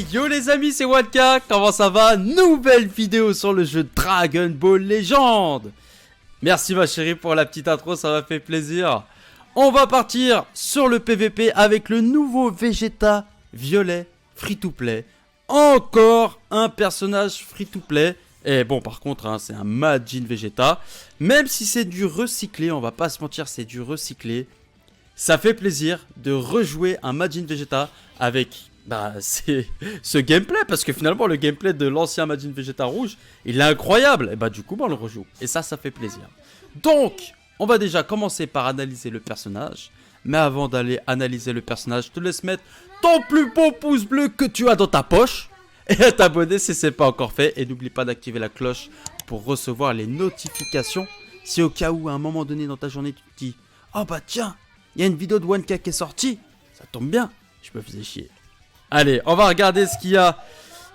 Yo les amis, c'est Wadka, comment ça va? Nouvelle vidéo sur le jeu Dragon Ball Legend. Merci ma chérie pour la petite intro, ça m'a fait plaisir. On va partir sur le PVP avec le nouveau Vegeta violet free-to-play. Encore un personnage free-to-play. Et bon, par contre, hein, c'est un Majin Vegeta. Même si c'est du recyclé, on va pas se mentir, c'est du recyclé. Ça fait plaisir de rejouer un Majin Vegeta avec ce gameplay. Parce que finalement, le gameplay de l'ancien Majin Vegeta rouge, il est incroyable. Et du coup, on le rejoue. Et ça fait plaisir. Donc, on va déjà commencer par analyser le personnage. Mais avant d'aller analyser le personnage, je te laisse mettre ton plus beau pouce bleu que tu as dans ta poche. Et à t'abonner si ce n'est pas encore fait. Et n'oublie pas d'activer la cloche pour recevoir les notifications. Si au cas où, à un moment donné dans ta journée, tu te dis « Oh bah tiens, il y a une vidéo de 1K qui est sortie. Ça tombe bien, je me faisais chier. » Allez, on va regarder ce qu'il y a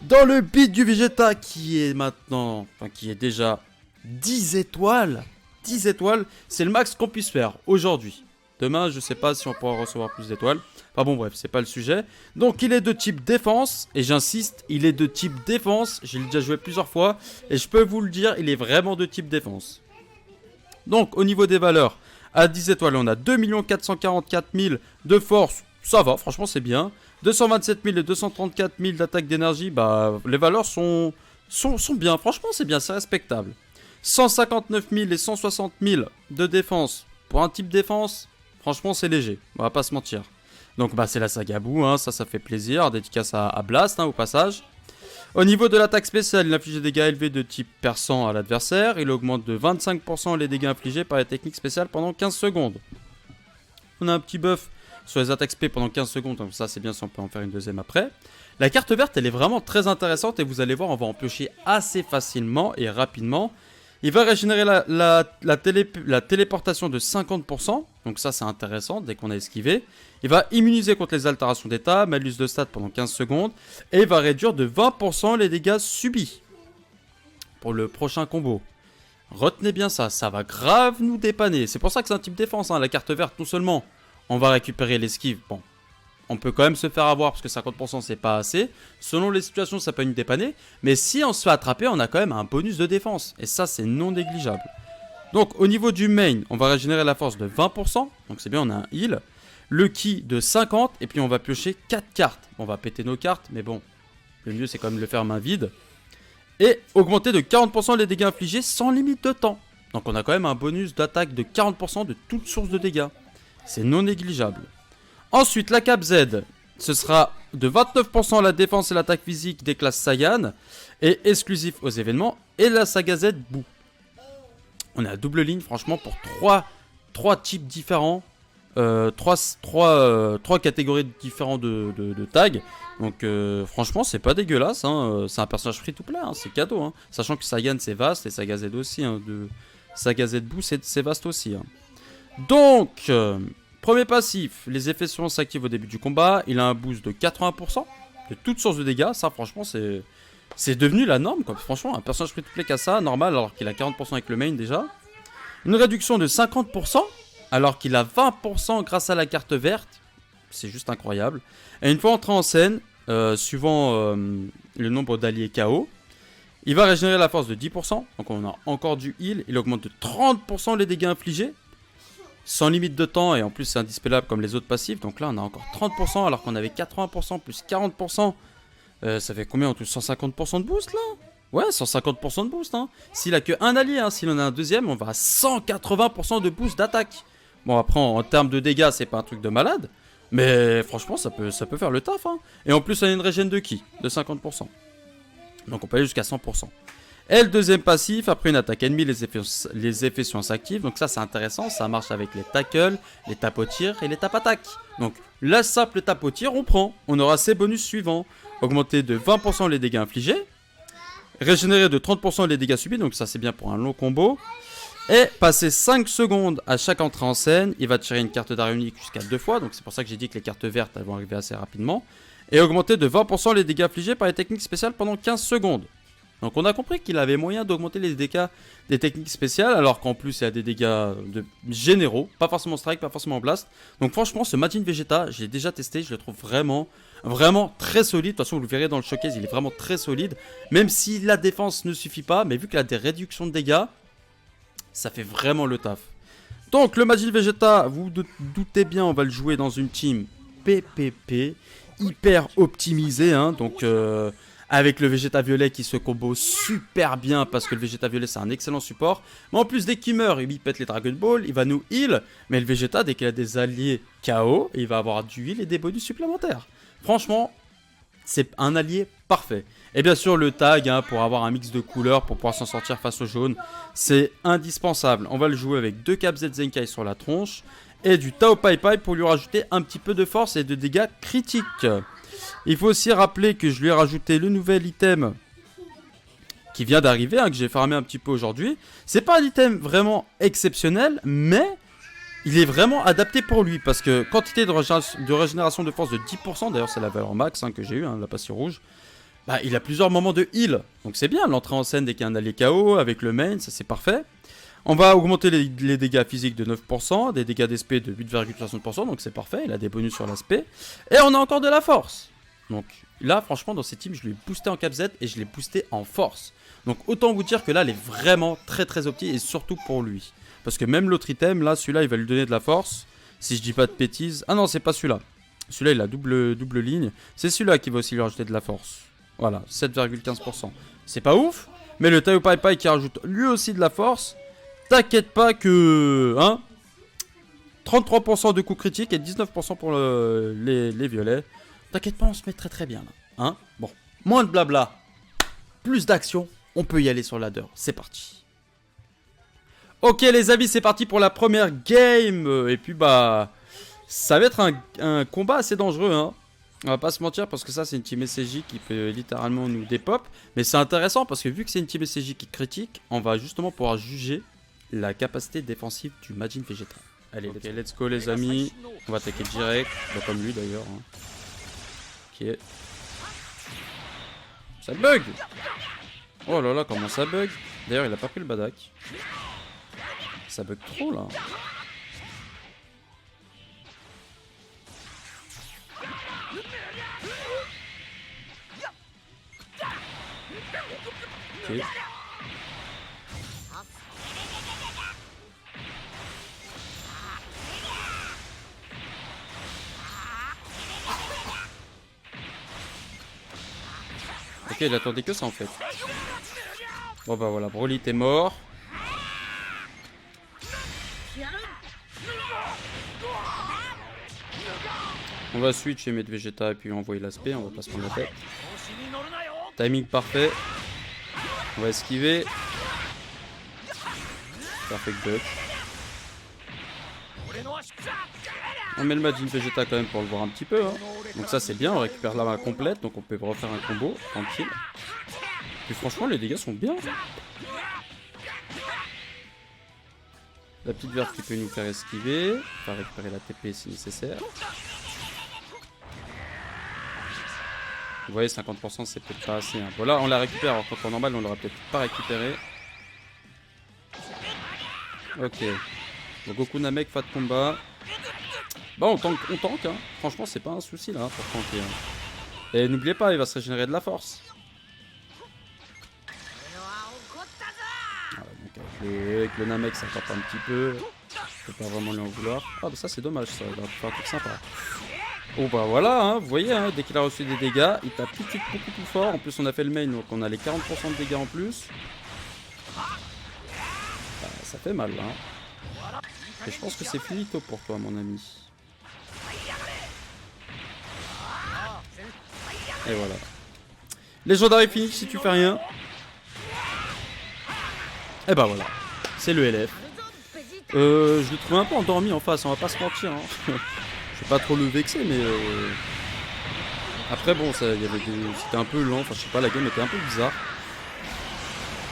dans le beat du Vegeta qui est maintenant, qui est déjà 10 étoiles. 10 étoiles, c'est le max qu'on puisse faire aujourd'hui. Demain, je sais pas si on pourra recevoir plus d'étoiles. Enfin bon, bref, c'est pas le sujet. Donc, il est de type défense. Et j'insiste, il est de type défense. J'ai déjà joué plusieurs fois. Et je peux vous le dire, il est vraiment de type défense. Donc, au niveau des valeurs, à 10 étoiles, on a 2 444 000 de force. Ça va, franchement, c'est bien. 227 000 et 234 000 d'attaque d'énergie. Les valeurs sont bien. Franchement, c'est bien, c'est respectable. 159 000 et 160 000 de défense. Pour un type défense, franchement, c'est léger. On va pas se mentir. Donc, c'est la saga Buu, hein, ça fait plaisir. Dédicace à Blast, hein, au passage. Au niveau de l'attaque spéciale, il inflige des dégâts élevés de type perçant à l'adversaire. Il augmente de 25% les dégâts infligés par les techniques spéciales pendant 15 secondes. On a un petit buff sur les attaques spé pendant 15 secondes. Donc ça, c'est bien si on peut en faire une deuxième après. La carte verte, elle est vraiment très intéressante. Et vous allez voir, on va en piocher assez facilement et rapidement. Il va régénérer la téléportation de 50%. Donc ça, c'est intéressant dès qu'on a esquivé. Il va immuniser contre les altérations d'état, malus de stats pendant 15 secondes. Et il va réduire de 20% les dégâts subis. Pour le prochain combo. Retenez bien ça, ça va grave nous dépanner. C'est pour ça que c'est un type défense, hein. La carte verte, non seulement on va récupérer l'esquive. Bon, on peut quand même se faire avoir parce que 50% c'est pas assez. Selon les situations, ça peut nous dépanner. Mais si on se fait attraper, on a quand même un bonus de défense. Et ça, c'est non négligeable. Donc, au niveau du main, on va régénérer la force de 20%. Donc, c'est bien, on a un heal. Le ki de 50. Et puis, on va piocher 4 cartes. On va péter nos cartes. Mais bon, le mieux, c'est quand même de le faire main vide. Et augmenter de 40% les dégâts infligés sans limite de temps. Donc, on a quand même un bonus d'attaque de 40% de toute source de dégâts. C'est non négligeable. Ensuite, la cape Z, ce sera de 29% la défense et l'attaque physique des classes Saiyan et exclusif aux événements. Et la saga Z Buu. On a double ligne, franchement, pour 3 types différents. 3 catégories différentes de tags. Donc, franchement, c'est pas dégueulasse. Hein. C'est un personnage free-to-play, hein. C'est cadeau. Hein. Sachant que Saiyan, c'est vaste et saga Z aussi. Hein. Saga Z Buu, c'est vaste aussi. Hein. Donc, premier passif, les effets suivants s'activent au début du combat. Il a un boost de 80% de toutes sources de dégâts. Ça, franchement, c'est devenu la norme, quoi. Franchement, un personnage free-to-play qui a ça, normal, alors qu'il a 40% avec le main déjà. Une réduction de 50%, alors qu'il a 20% grâce à la carte verte. C'est juste incroyable. Et une fois entré en scène, suivant le nombre d'alliés KO, il va régénérer la force de 10%. Donc on a encore du heal. Il augmente de 30% les dégâts infligés. Sans limite de temps et en plus c'est indispellable comme les autres passifs. Donc là on a encore 30% alors qu'on avait 80% plus 40%. Ça fait combien en tout? 150% de boost là? Ouais, 150% de boost. Hein. S'il a que un allié, hein. S'il en a un deuxième, on va à 180% de boost d'attaque. Bon après en termes de dégâts c'est pas un truc de malade. Mais franchement ça peut faire le taf. Hein. Et en plus on a une régène de ki de 50%. Donc on peut aller jusqu'à 100%. Et le deuxième passif, après une attaque ennemie, les effets sont s'activent. Donc ça c'est intéressant, ça marche avec les tackles, les tapotirs et les tap-attaques. Donc la simple tapotir, on prend. On aura ses bonus suivants. Augmenter de 20% les dégâts infligés. Régénérer de 30% les dégâts subis, donc ça c'est bien pour un long combo. Et passer 5 secondes à chaque entrée en scène. Il va tirer une carte d'arrêt unique jusqu'à 2 fois. Donc c'est pour ça que j'ai dit que les cartes vertes elles vont arriver assez rapidement. Et augmenter de 20% les dégâts infligés par les techniques spéciales pendant 15 secondes. Donc on a compris qu'il avait moyen d'augmenter les dégâts des techniques spéciales, alors qu'en plus il y a des dégâts généraux, pas forcément strike, pas forcément blast. Donc franchement ce Majin Vegeta, je l'ai déjà testé, je le trouve vraiment très solide. De toute façon vous le verrez dans le showcase, il est vraiment très solide. Même si la défense ne suffit pas, mais vu qu'il a des réductions de dégâts, ça fait vraiment le taf. Donc le Majin Vegeta, vous doutez bien, on va le jouer dans une team PPP, hyper optimisée, hein, donc avec le Vegeta Violet qui se combo super bien parce que le Vegeta Violet c'est un excellent support. Mais en plus dès qu'il meurt, il pète les Dragon Ball, il va nous heal, mais le Vegeta dès qu'il a des alliés KO, il va avoir du heal et des bonus supplémentaires. Franchement, c'est un allié parfait. Et bien sûr le tag hein, pour avoir un mix de couleurs pour pouvoir s'en sortir face au jaune, c'est indispensable. On va le jouer avec 2 Cap Z Zenkai sur la tronche et du Tao Pai Pai pour lui rajouter un petit peu de force et de dégâts critiques. Il faut aussi rappeler que je lui ai rajouté le nouvel item qui vient d'arriver, hein, que j'ai farmé un petit peu aujourd'hui. C'est pas un item vraiment exceptionnel, mais il est vraiment adapté pour lui. Parce que quantité de régénération de force de 10%, d'ailleurs c'est la valeur max hein, que j'ai eu, hein, la passion rouge. Bah, il a plusieurs moments de heal. Donc c'est bien, l'entrée en scène dès qu'il y a un allié KO avec le main, ça c'est parfait. On va augmenter les dégâts physiques de 9%, des dégâts d'esprit de 8,60%, donc c'est parfait, il a des bonus sur l'aspect. Et on a encore de la force. Donc là, franchement, dans ces teams, je l'ai boosté en Cap Z et je l'ai boosté en force. Donc autant vous dire que là, elle est vraiment très opti et surtout pour lui. Parce que même l'autre item, là, celui-là, il va lui donner de la force. Si je dis pas de bêtises. Ah non, c'est pas celui-là. Celui-là, il a double ligne. C'est celui-là qui va aussi lui rajouter de la force. Voilà, 7,15%. C'est pas ouf, mais le Tao Pai Pai qui rajoute lui aussi de la force. T'inquiète pas que... Hein, 33% de coups critiques et 19% pour les violets. T'inquiète pas, on se met très bien là. Hein, bon, moins de blabla, plus d'action, on peut y aller sur ladder. C'est parti. Ok les amis, c'est parti pour la première game. Et puis bah, ça va être un combat assez dangereux, hein. On va pas se mentir parce que ça c'est une team SCJ qui peut littéralement nous dépop. Mais c'est intéressant parce que vu que c'est une team SCJ qui critique, on va justement pouvoir juger la capacité défensive du Majin Vegeta. Allez, okay, let's go les amis. On va attaquer direct, bah, comme lui d'ailleurs. Hein. Ok. Ça bug. Oh là là, comment ça bug. D'ailleurs il a pas pris le badak. Ça bug trop là. Ok. Ok, il attendait que ça en fait. Bon bah voilà, Broly t'es mort. On va switch et mettre Vegeta et puis envoyer l'aspect, on va pas se prendre la tête. Timing parfait. On va esquiver. Perfect duck. On met le Majin Vegeta quand même pour le voir un petit peu. Hein. Donc ça c'est bien, on récupère la main complète, donc on peut refaire un combo, tranquille. Puis franchement les dégâts sont bien. La petite verte qui peut nous faire esquiver. On va récupérer la TP si nécessaire. Vous voyez 50% c'est peut-être pas assez. Hein. Voilà on la récupère, alors qu'en normal on l'aurait peut-être pas récupéré. Ok. Donc Goku Namek, pas de combat. Bon, on tank hein. Franchement, c'est pas un souci là pour tanker. Hein. Et n'oubliez pas, il va se régénérer de la force. Voilà, donc avec le Namek, ça tape un petit peu. Je peux pas vraiment lui en vouloir. Ah, bah ça, c'est dommage, ça. Il va faire un truc sympa. Oh, bah voilà, hein, vous voyez, hein, dès qu'il a reçu des dégâts, il tape tout de suite beaucoup plus fort. En plus, on a fait le main, donc on a les 40% de dégâts en plus. Bah, ça fait mal là. Hein. Et je pense que c'est finito pour toi, mon ami. Et voilà. Légendaire finish si tu fais rien. Et bah voilà. C'est le LF. Je le trouve un peu endormi en face, on va pas se mentir. Hein. Je vais pas trop le vexer, mais... Après bon, c'était un peu lent, enfin je sais pas, la game était un peu bizarre.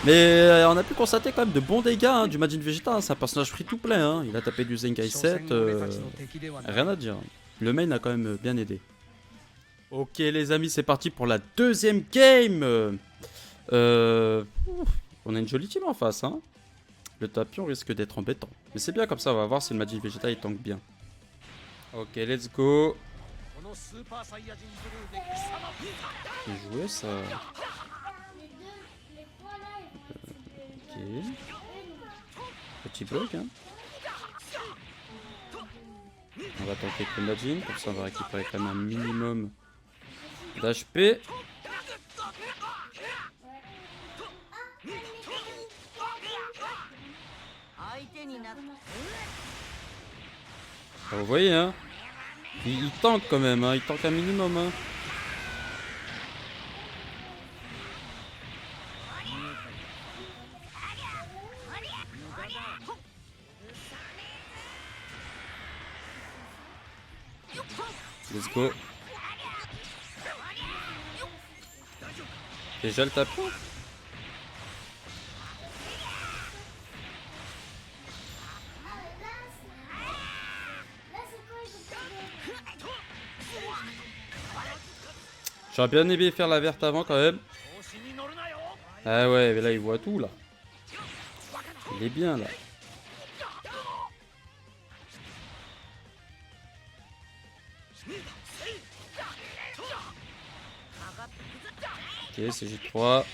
Mais on a pu constater quand même de bons dégâts hein, du Majin Vegeta, hein. C'est un personnage free to play, hein. Il a tapé du Zenkai 7, rien à dire. Le main a quand même bien aidé. Ok les amis, c'est parti pour la deuxième game. On a une jolie team en face, hein. Le tapion risque d'être embêtant. Mais c'est bien comme ça, on va voir si le Magic Vegeta il tank bien. Ok, let's go. Bien joué ça. Ok. Petit bug, hein. On va tanker avec le Majin, comme ça on va récupérer quand même un minimum d'HP. Vous voyez, hein, il tank quand même, hein, il tank un minimum, hein. Let's go. Déjà le tapon. J'aurais bien aimé faire la verte avant quand même. Ah ouais, mais là il voit tout là. Il est bien là. Ok, c'est J3.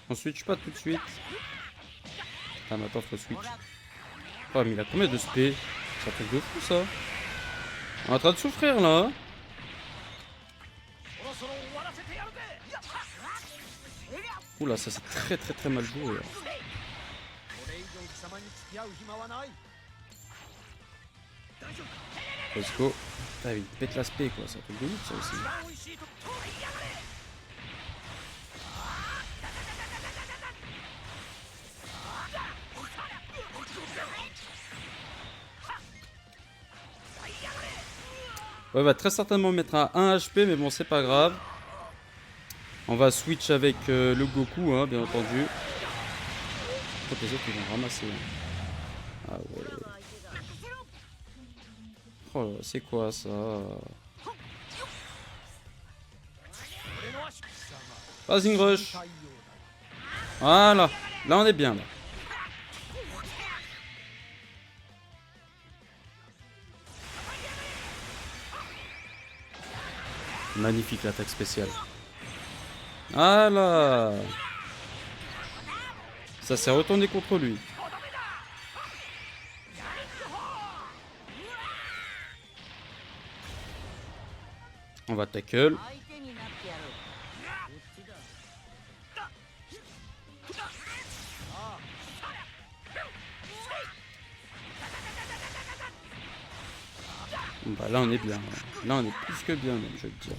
On switch pas tout de suite. Ah mais attends, faut switch. Oh mais il a combien de SP? C'est un truc de fou ça. On est en train de souffrir là. Oula, ça c'est très mal joué là. Let's go. Ah, il pète l'aspect quoi, c'est un truc de ouf ça aussi. Ouais, va très certainement mettre à 1 HP, mais bon, c'est pas grave. On va switch avec le Goku, hein, bien entendu. Je crois que les autres ils vont ramasser. Ah ouais. Oh là, c'est quoi ça? Passing rush. Voilà. Là, on est bien là. Magnifique l'attaque spéciale. Voilà. Ça s'est retourné contre lui. On va tackle. Bah là on est bien. Là on est plus que bien même, je veux te dire.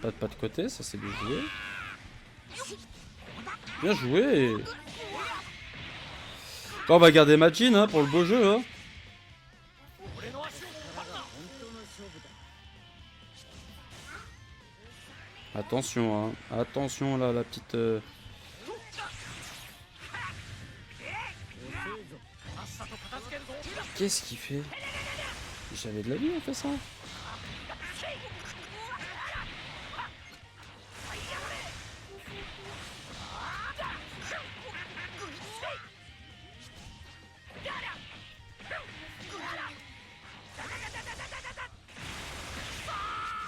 Pas de côté, ça c'est bien joué. Bien joué. Bon, on va garder Majin hein, pour le beau jeu. Hein. Attention, hein. Attention là, la petite... Qu'est-ce qu'il fait? J'avais de la vie, on fait ça.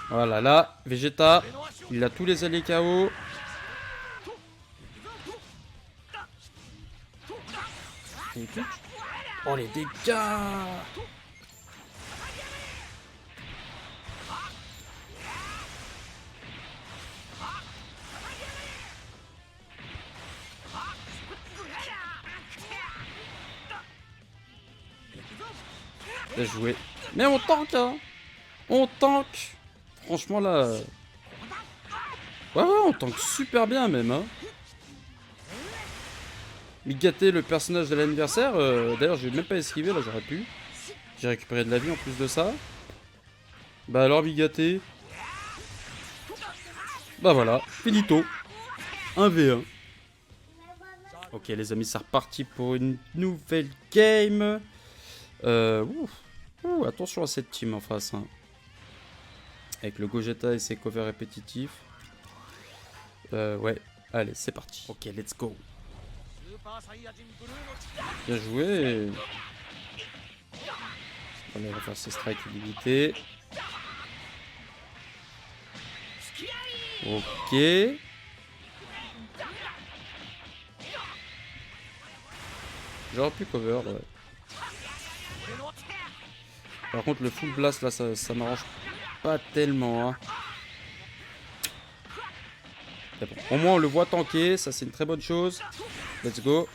Voilà, là, Vegeta, il a tous les alliés KO. Oh, les dégâts! Bien joué. Mais on tank, hein! On tank! Franchement, là... Ouais, on tank super bien, même, hein! Migaté, le personnage de l'anniversaire. D'ailleurs, je vais même pas esquiver, là, j'aurais pu. J'ai récupéré de la vie en plus de ça. Bah alors, Migaté. Bah voilà, finito. 1v1. Ok, les amis, c'est reparti pour une nouvelle game. Ouf. Ouh, attention à cette team en face. Hein. Avec le Gogeta et ses covers répétitifs. Ouais, allez, c'est parti. Ok, let's go. Bien joué. On va faire ses strikes illimités. Ok. J'aurais pu cover, ouais. Par contre, le full blast, là, ça m'arrange pas tellement. Hein. Bon. Au moins, on le voit tanker. Ça, c'est une très bonne chose. Let's go.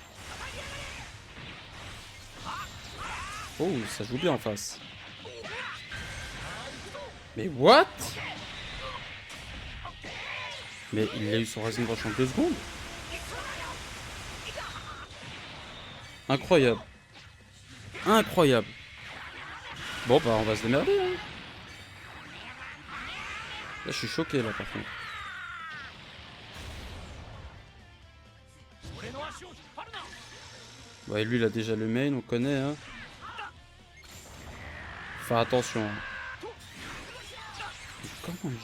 Oh, ça joue bien en face. Mais what? Mais il a eu son Rising Rush en 2 secondes. Incroyable. Incroyable. Bon, bah, on va se démerder. Hein. Là, je suis choqué, là, par contre. Ouais, lui, il a déjà le main, on connaît, hein. Faire attention. Hein. Comment il joue?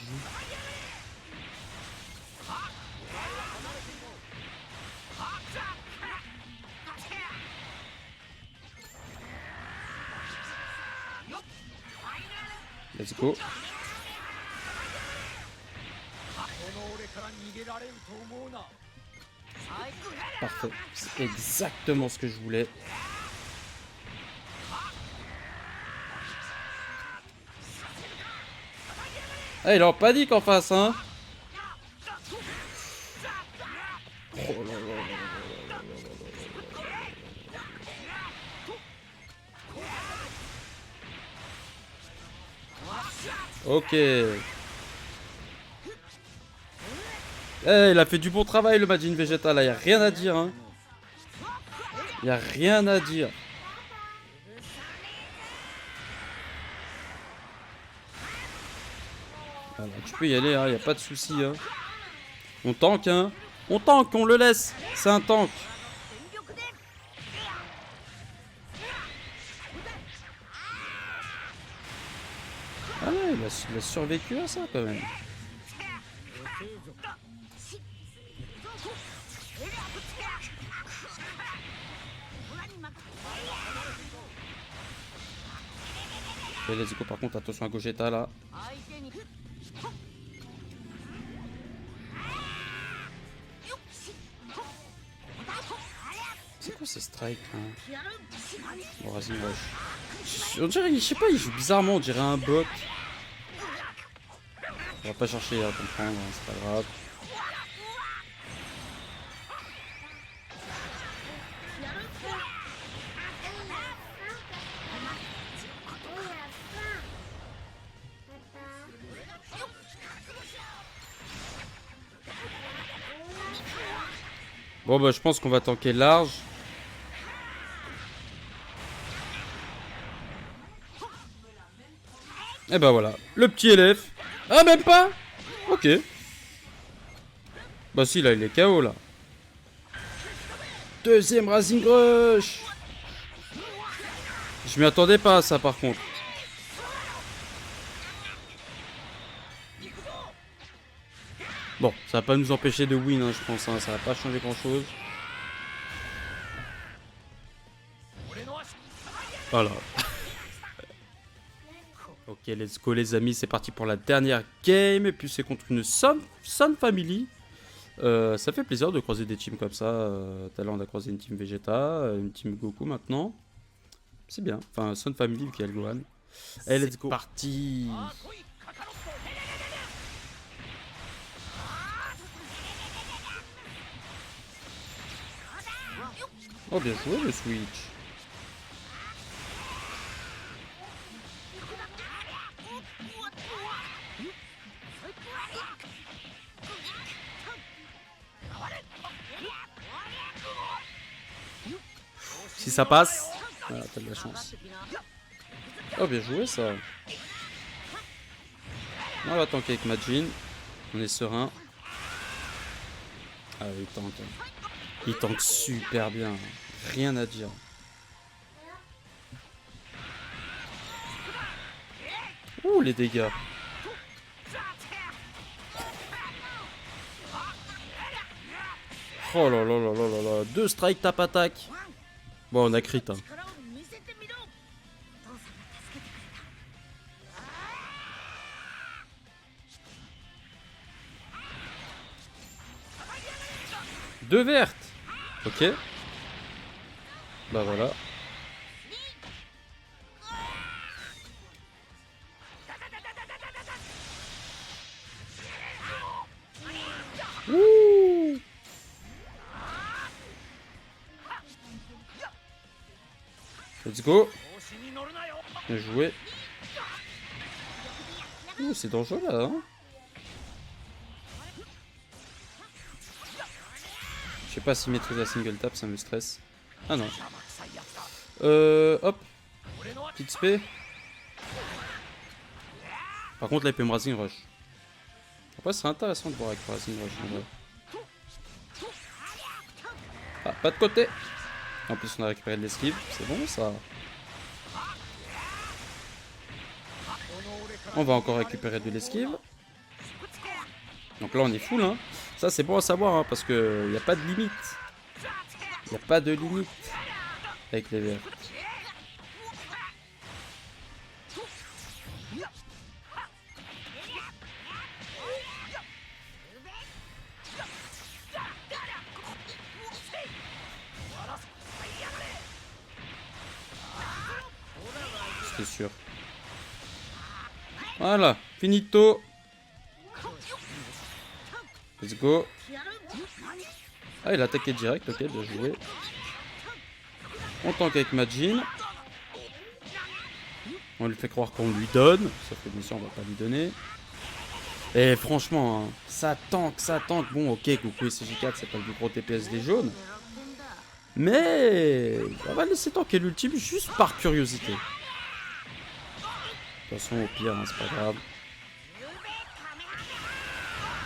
Let's go. Parfait. C'est exactement ce que je voulais. Ah, il est en panique en face, hein. Oh là là là. Ok. Eh, il a fait du bon travail le Majin Vegeta là, y a rien à dire hein. Y a rien à dire. Alors, tu peux y aller hein, y a pas de souci hein. On tank hein. On tank, on le laisse. C'est un tank. Ah ouais, il a survécu à ça quand même. Ok, let's go. Par contre, attention à Gogeta là. C'est quoi ces strikes là? Bon, vas-y, wesh. On dirait, je sais pas, il joue bizarrement, on dirait un bot. On va pas chercher à comprendre, hein, c'est pas grave. Bon bah je pense qu'on va tanker large. Et bah voilà, le petit LF. Ah même pas. Ok. Bah si là il est KO là. Deuxième Rising Rush. Je m'y attendais pas à ça par contre. Bon, ça va pas nous empêcher de win hein, je pense, hein. Ça va pas changer grand chose. Voilà. Ok, let's go les amis, c'est parti pour la dernière game. Et puis c'est contre une Sun Family. Ça fait plaisir de croiser des teams comme ça. Tout à l'heure on a croisé une team Vegeta, une team Goku maintenant. C'est bien, enfin Sun Family vu qu'il y a le Gohan. Allez, let's go. C'est parti. Oh bien joué le switch. Si ça passe, voilà, t'as de la chance. Oh bien joué ça. On va tanker avec Majin. On est serein. Ah il tank. Il tank super bien. Rien à dire. fou les dégâts. Oh là là là là là là. 2 strike tap attaque. Bon, on a crit hein. Deux vertes. Ok. Bah voilà. Ouh. Let's go. Bien joué. Ouh, c'est dangereux là, hein. Je sais pas s'il maîtrise la single tap, ça me stresse. Ah non. Hop. Petite spé. Par contre là il peut me Rising Rush. Après ce serait intéressant de voir avec Rising Rush en vrai. Ah, pas de côté. En plus on a récupéré de l'esquive, c'est bon ça. On va encore récupérer de l'esquive. Donc là on est full hein. Ça c'est bon à savoir hein, parce que y a pas de limite. Y a pas de limite avec les verts. C'est sûr. Voilà, finito. Let's go. Ah, il a attaqué direct, ok, bien joué. On tank avec Majin. On lui fait croire qu'on lui donne. Sauf que bien sûr, on va pas lui donner. Et franchement, hein, ça tank, ça tank. Bon, ok, Goku et CJ4, c'est pas le plus gros TPS des jaunes. Mais on va laisser tanker l'ultime juste par curiosité. De toute façon, au pire, hein, c'est pas grave.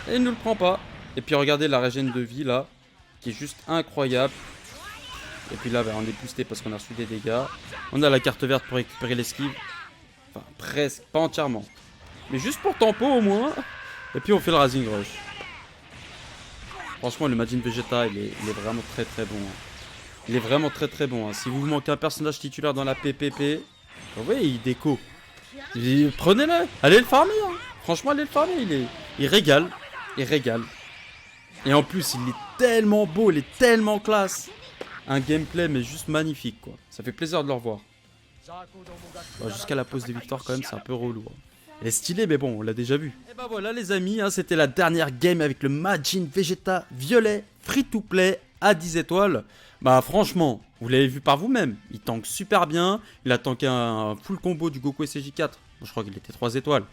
Et il ne le prend pas. Et puis regardez la régène de vie là, qui est juste incroyable. Et puis là, bah, on est boosté parce qu'on a reçu des dégâts. On a la carte verte pour récupérer l'esquive. Enfin, presque, pas entièrement. Mais juste pour tempo au moins. Et puis on fait le Rising Rush. Franchement, le Majin Vegeta, il est vraiment très très bon. Hein. Il est vraiment très très bon. Hein. Si vous manquez un personnage titulaire dans la PPP, vous voyez, il déco. Prenez-le, allez le farmer. Hein. Franchement, allez le farmer. Il régale. Il régale. Et en plus, il est tellement beau, il est tellement classe. Un gameplay, mais juste magnifique, quoi. Ça fait plaisir de le revoir. Bon, jusqu'à la pause des victoires, quand même, c'est un peu relou. Hein. Il est stylé, mais bon, on l'a déjà vu. Et bah voilà, les amis, hein, c'était la dernière game avec le Majin Vegeta violet, free to play, à 10 étoiles. Bah, franchement, vous l'avez vu par vous-même. Il tank super bien. Il a tanké un full combo du Goku SCJ4. Bon, je crois qu'il était 3 étoiles.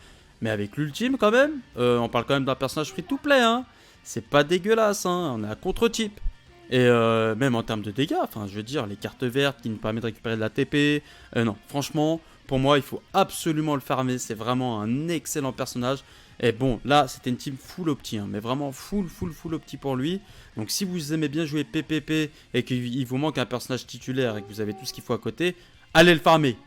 Mais avec l'ultime, quand même, on parle quand même d'un personnage free to play, hein. C'est pas dégueulasse, hein. On est à contre-type. Et même en termes de dégâts, enfin, je veux dire, les cartes vertes qui nous permettent de récupérer de la TP. Non, franchement, pour moi, il faut absolument le farmer. C'est vraiment un excellent personnage. Et bon, là, c'était une team full opti, hein, mais vraiment full opti pour lui. Donc, si vous aimez bien jouer PPP et qu'il vous manque un personnage titulaire et que vous avez tout ce qu'il faut à côté, allez le farmer.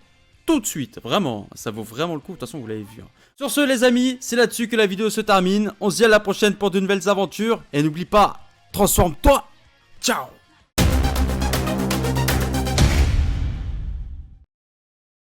Tout de suite, vraiment, ça vaut vraiment le coup, de toute façon vous l'avez vu. Hein. Sur ce les amis, c'est là-dessus que la vidéo se termine, on se dit à la prochaine pour de nouvelles aventures, et n'oublie pas, transforme-toi, ciao.